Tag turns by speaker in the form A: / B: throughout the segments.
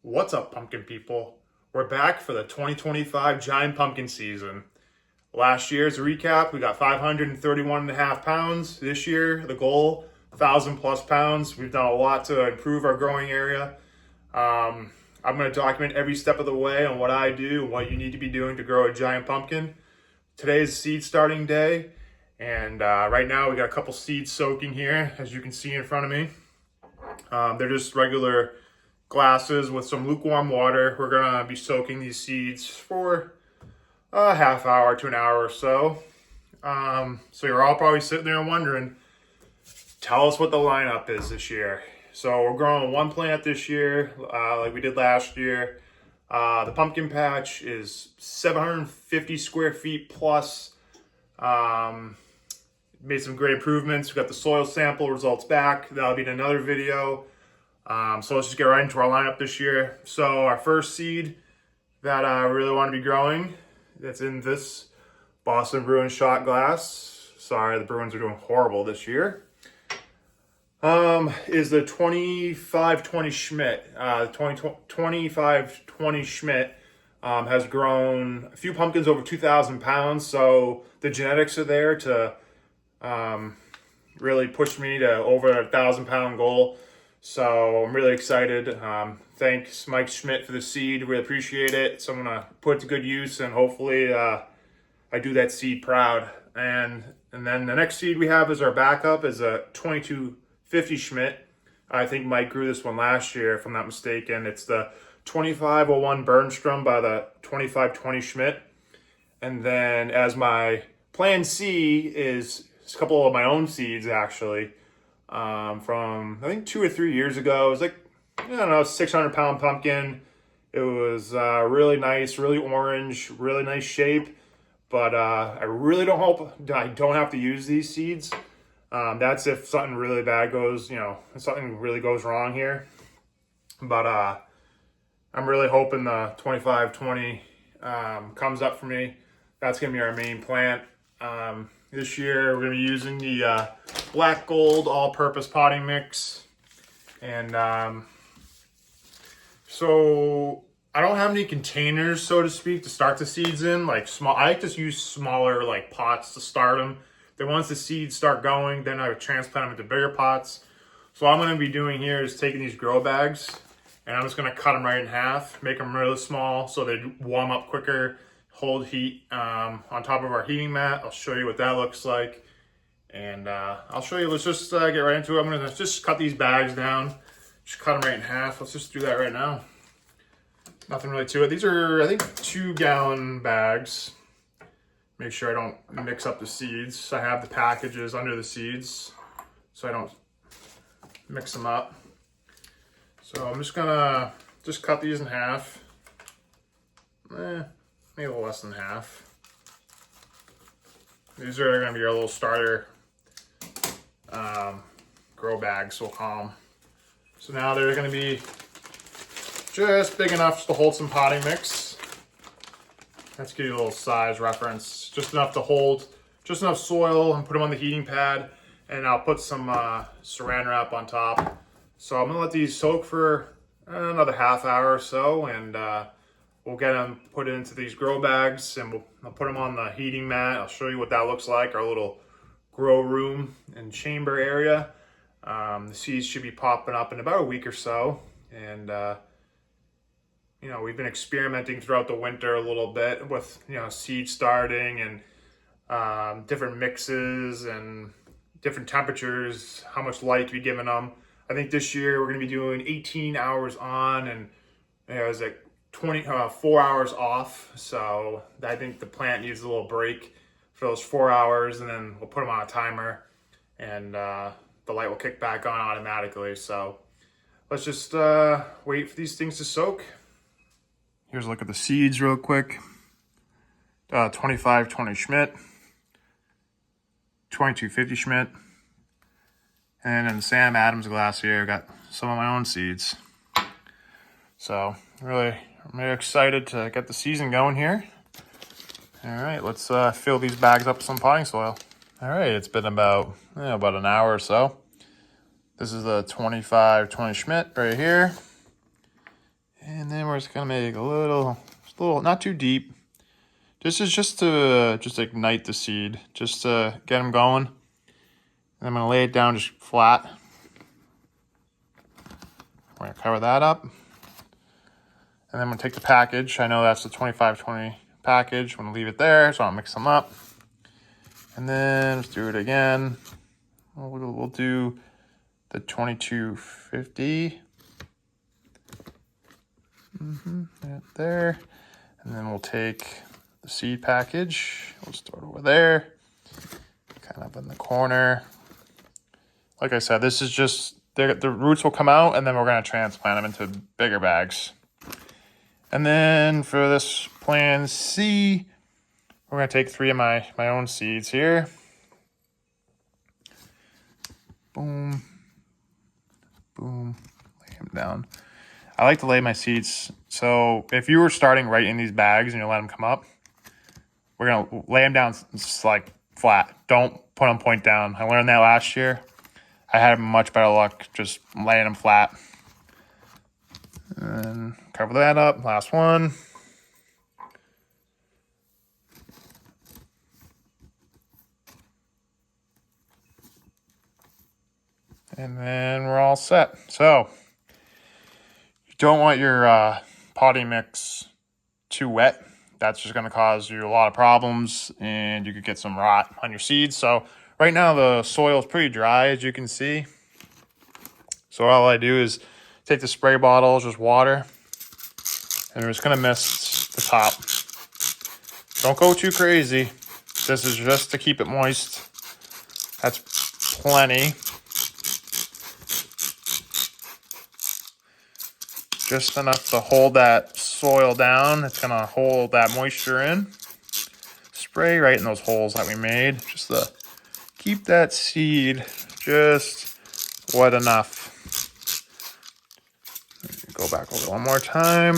A: What's up, pumpkin people? We're back for the 2025 giant pumpkin season. Last year's recap, we got 531.5 pounds. This year, the goal, 1,000 plus pounds. We've done a lot to improve our growing area. I'm going to document every step of the way on what I do and what you need to be doing to grow a giant pumpkin. Today is seed starting day, and right now we got a couple seeds soaking here, as you can see in front of me. They're just regular glasses with some lukewarm water. We're gonna be soaking these seeds for a half hour to an hour or so. So you're all probably sitting there wondering, tell us what the lineup is this year. So we're growing one plant this year, like we did last year. The pumpkin patch is 750 square feet plus. Made some great improvements. We got the soil sample results back. That'll be in another video. So let's just get right into our lineup this year. So our first seed that I really want to be growing, that's in this Boston Bruins shot glass. Sorry, the Bruins are doing horrible this year. Is the 2520 Schmidt. The 2520 Schmidt has grown a few pumpkins over 2,000 pounds. So the genetics are there to really push me to over a 1,000-pound goal. So I'm really excited. Thanks Mike Schmidt for the seed. Really appreciate it. So I'm gonna put it to good use, and hopefully I do that seed proud. And then the next seed we have as our backup is a 2250 Schmidt. I think Mike grew this one last year, if I'm not mistaken. It's the 2501 Bernstrom by the 2520 Schmidt. And then as my plan C is a couple of my own seeds, actually. From I think 2 or 3 years ago. It was like, I don't know, 600-pound pumpkin. It was really nice, really orange, really nice shape. But I really don't hope I don't have to use these seeds. That's if something really bad goes, if something really goes wrong here. But I'm really hoping the 2520 comes up for me. That's going to be our main plant. This year we're going to be using the black gold all-purpose potting mix. And so I don't have any containers, so to speak, to start the seeds in. Like small, I like to use smaller like pots to start them. Then once the seeds start going, then I would transplant them into bigger pots. So what I'm going to be doing here is taking these grow bags, and I'm just going to cut them right in half, make them really small so they warm up quicker, hold heat on top of our heating mat. I'll show you what that looks like. And I'll show you, let's just get right into it. I'm gonna just cut these bags down, just cut them right in half. Let's just do that right now. Nothing really to it. These are, I think, 2-gallon bags. Make sure I don't mix up the seeds. I have the packages under the seeds so I don't mix them up. So I'm just gonna cut these in half. Maybe a little less than half. These are going to be our little starter grow bags, we'll call them. So now they're going to be just big enough to hold some potting mix. Let's give you a little size reference. Just enough to hold, just enough soil, and put them on the heating pad. And I'll put some saran wrap on top. So I'm going to let these soak for another half hour or so, and we'll get them put into these grow bags, and I'll put them on the heating mat. I'll show you what that looks like, our little grow room and chamber area. The seeds should be popping up in about a week or so. And, we've been experimenting throughout the winter a little bit with, seed starting and different mixes and different temperatures, how much light to be giving them. I think this year we're going to be doing 18 hours on, and it was like 4 hours off. So I think the plant needs a little break for those 4 hours, and then we'll put them on a timer, and the light will kick back on automatically. So let's just wait for these things to soak. Here's a look at the seeds real quick. 2520 Schmidt, 2250 Schmidt, and in the Sam Adams glass here, I got some of my own seeds. So I'm really excited to get the season going here. All right, let's fill these bags up with some potting soil. All right, it's been about an hour or so. This is the 2520 Schmidt right here. And we're just gonna make a little, not too deep. This is just to ignite the seed, just to get them going. And I'm gonna lay it down just flat. We're gonna cover that up. And then I'm gonna take the package. I know that's the 25-20 package. I'm gonna leave it there so I don't mix them up. And then let's do it again. We'll do the 2250. Right there. And then we'll take the seed package. We'll store it over there, kind of in the corner. Like I said, this is just, the roots will come out and then we're going to transplant them into bigger bags. And then for this plan C, we're going to take 3 of my own seeds here. Boom. Boom. Lay them down. I like to lay my seeds. So if you were starting right in these bags and you let them come up, we're going to lay them down just like flat. Don't put them point down. I learned that last year. I had much better luck just laying them flat. And cover that up. Last one. And then we're all set. So you don't want your potting mix too wet. That's just going to cause you a lot of problems and you could get some rot on your seeds. So right now the soil is pretty dry, as you can see. So all I do is take the spray bottle, just water, and we're just going to mist the top. Don't go too crazy. This is just to keep it moist. That's plenty. Just enough to hold that soil down. It's going to hold that moisture in. Spray right in those holes that we made, just to keep that seed just wet enough. Go back over one more time.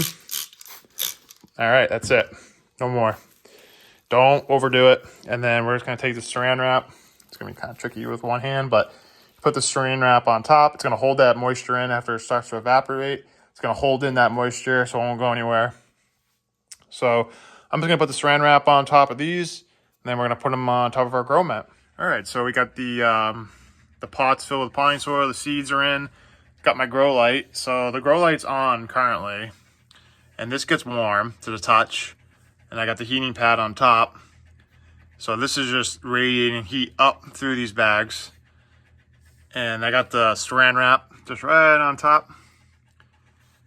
A: All right, that's it. No more. Don't overdo it. And then we're just going to take the saran wrap. It's going to be kind of tricky with one hand, but put the saran wrap on top. It's going to hold that moisture in after it starts to evaporate. It's going to hold in that moisture so it won't go anywhere. So I'm just going to put the saran wrap on top of these, and then we're going to put them on top of our grow mat. All right, so we got the pots filled with potting soil. The seeds are in. Got my grow light. So the grow light's on currently, and this gets warm to the touch. And I got the heating pad on top. So this is just radiating heat up through these bags. And I got the saran wrap just right on top.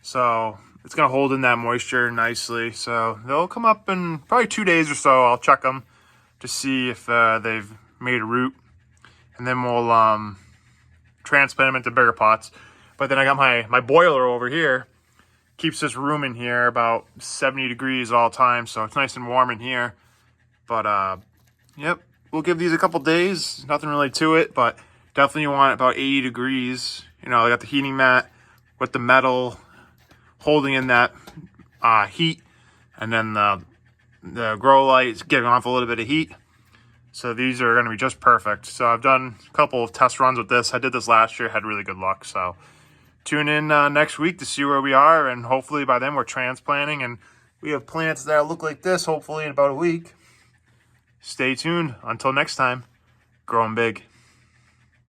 A: So it's going to hold in that moisture nicely. So they'll come up in probably 2 days or so. I'll check them to see if they've made a root. And then we'll transplant them into bigger pots. But then I got my boiler over here. Keeps this room in here about 70 degrees all the time. So it's nice and warm in here. But yep, we'll give these a couple days. Nothing really to it, but definitely want about 80 degrees. You know, I got the heating mat with the metal holding in that heat, and then the grow light is getting off a little bit of heat. So these are going to be just perfect. So I've done a couple of test runs with this. I did this last year, had really good luck. So tune in next week to see where we are, and hopefully by then we're transplanting and we have plants that look like this hopefully in about a week. Stay tuned. Until next time, grow 'em big.